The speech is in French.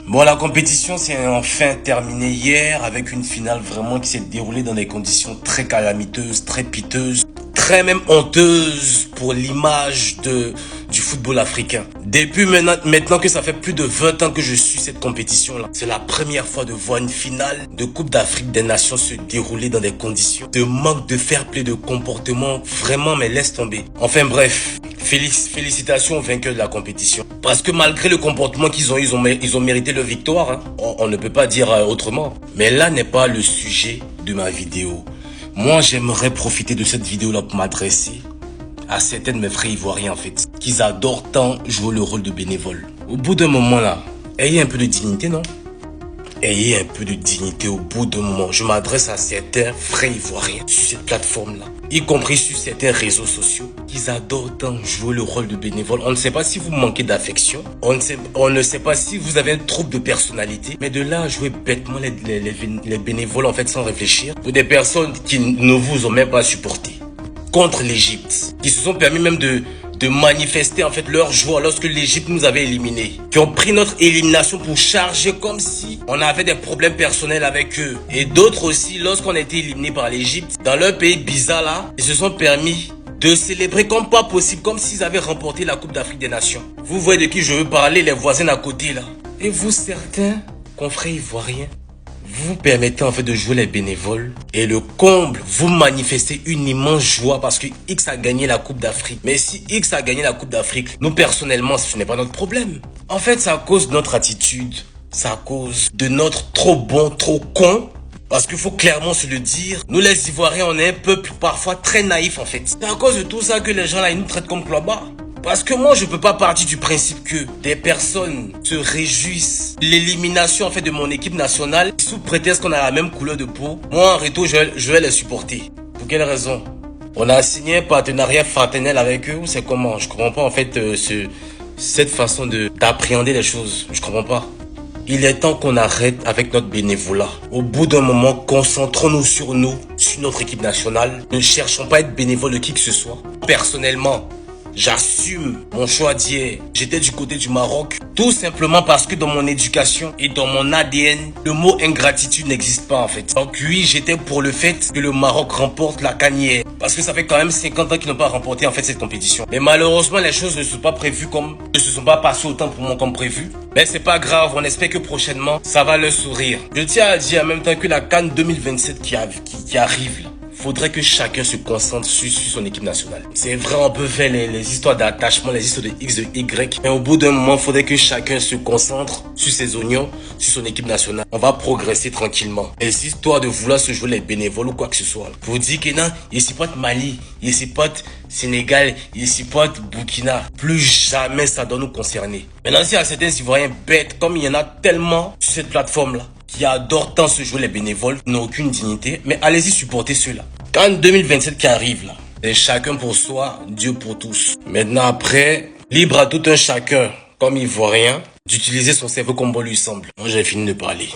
Bon, la compétition s'est enfin terminée hier avec une finale vraiment qui s'est déroulée dans des conditions très calamiteuses, très piteuses, très même honteuses pour l'image du football africain. Depuis maintenant que ça fait plus de 20 ans que je suis cette compétition-là, c'est la première fois de voir une finale de Coupe d'Afrique des Nations se dérouler dans des conditions de manque de fair play, de comportement, vraiment, mais laisse tomber. Enfin bref, félicitations aux vainqueurs de la compétition. Parce que malgré le comportement qu'ils ont, ils ont mérité leur victoire. Hein. On ne peut pas dire autrement. Mais là n'est pas le sujet de ma vidéo. Moi, j'aimerais profiter de cette vidéo-là pour m'adresser à certains de mes frères ivoiriens, en fait, qu'ils adorent tant jouer le rôle de bénévole. Au bout d'un moment, là, ayez un peu de dignité, non? Ayez un peu de dignité au bout d'un moment. Je m'adresse à certains frères ivoiriens sur cette plateforme-là, y compris sur certains réseaux sociaux, qu'ils adorent tant jouer le rôle de bénévole. On ne sait pas si vous manquez d'affection, on ne sait pas si vous avez un trouble de personnalité, mais de là à jouer bêtement les bénévoles en fait sans réfléchir, pour des personnes qui ne vous ont même pas supporté, contre l'Égypte, qui se sont permis même de manifester en fait leur joie lorsque l'Égypte nous avait éliminés, qui ont pris notre élimination pour charger comme si on avait des problèmes personnels avec eux. Et d'autres aussi, lorsqu'on a été éliminés par l'Égypte, dans leur pays bizarre là, ils se sont permis de célébrer comme pas possible, comme s'ils avaient remporté la Coupe d'Afrique des Nations. Vous voyez de qui je veux parler, les voisins à côté là. Et vous certains confrères ivoiriens, vous permettez en fait de jouer les bénévoles et le comble, vous manifestez une immense joie parce que X a gagné la Coupe d'Afrique. Mais si X a gagné la Coupe d'Afrique, nous personnellement, ce n'est pas notre problème. En fait, c'est à cause de notre attitude, c'est à cause de notre trop bon, trop con. Parce qu'il faut clairement se le dire, nous les Ivoiriens, on est un peuple parfois très naïf en fait. C'est à cause de tout ça que les gens là, ils nous traitent comme clobas. Parce que moi, je peux pas partir du principe que des personnes se réjouissent l'élimination en fait de mon équipe nationale sous prétexte qu'on a la même couleur de peau. Moi, en retour, je vais les supporter. Pour quelle raison? On a signé un partenariat fraternel avec eux ou c'est comment? Je comprends pas en fait cette façon d'appréhender les choses. Je comprends pas. Il est temps qu'on arrête avec notre bénévolat. Au bout d'un moment, concentrons-nous sur nous, sur notre équipe nationale. Ne cherchons pas à être bénévole de qui que ce soit. Personnellement, j'assume mon choix d'hier. J'étais du côté du Maroc. Tout simplement parce que dans mon éducation et dans mon ADN, le mot ingratitude n'existe pas en fait. Donc oui, j'étais pour le fait que le Maroc remporte la CAN hier. Parce que ça fait quand même 50 ans qu'ils n'ont pas remporté en fait cette compétition. Mais malheureusement, les choses ne se sont pas prévues ne se sont pas passées autant pour moi comme prévu. Mais c'est pas grave, on espère que prochainement, ça va leur sourire. Je tiens à dire en même temps que la CAN 2027 qui arrive là, faudrait que chacun se concentre sur son équipe nationale. C'est vrai, on peut faire les histoires d'attachement, les histoires de X, de Y. Mais au bout d'un moment, faudrait que chacun se concentre sur ses oignons, sur son équipe nationale. On va progresser tranquillement. Et cette histoire de vouloir se jouer les bénévoles ou quoi que ce soit. Vous dites que non, il supporte Mali, il supporte Sénégal, il supporte Burkina. Plus jamais ça doit nous concerner. Maintenant, s'il y a certains Ivoiriens bêtes, comme il y en a tellement sur cette plateforme-là, qui adorent tant se jouer les bénévoles, n'ont aucune dignité, mais allez-y supporter ceux-là. Quand 2027 qui arrive là, c'est chacun pour soi, Dieu pour tous. Maintenant après, libre à tout un chacun, comme Ivoirien, d'utiliser son cerveau comme bon lui semble. Moi j'ai fini de parler.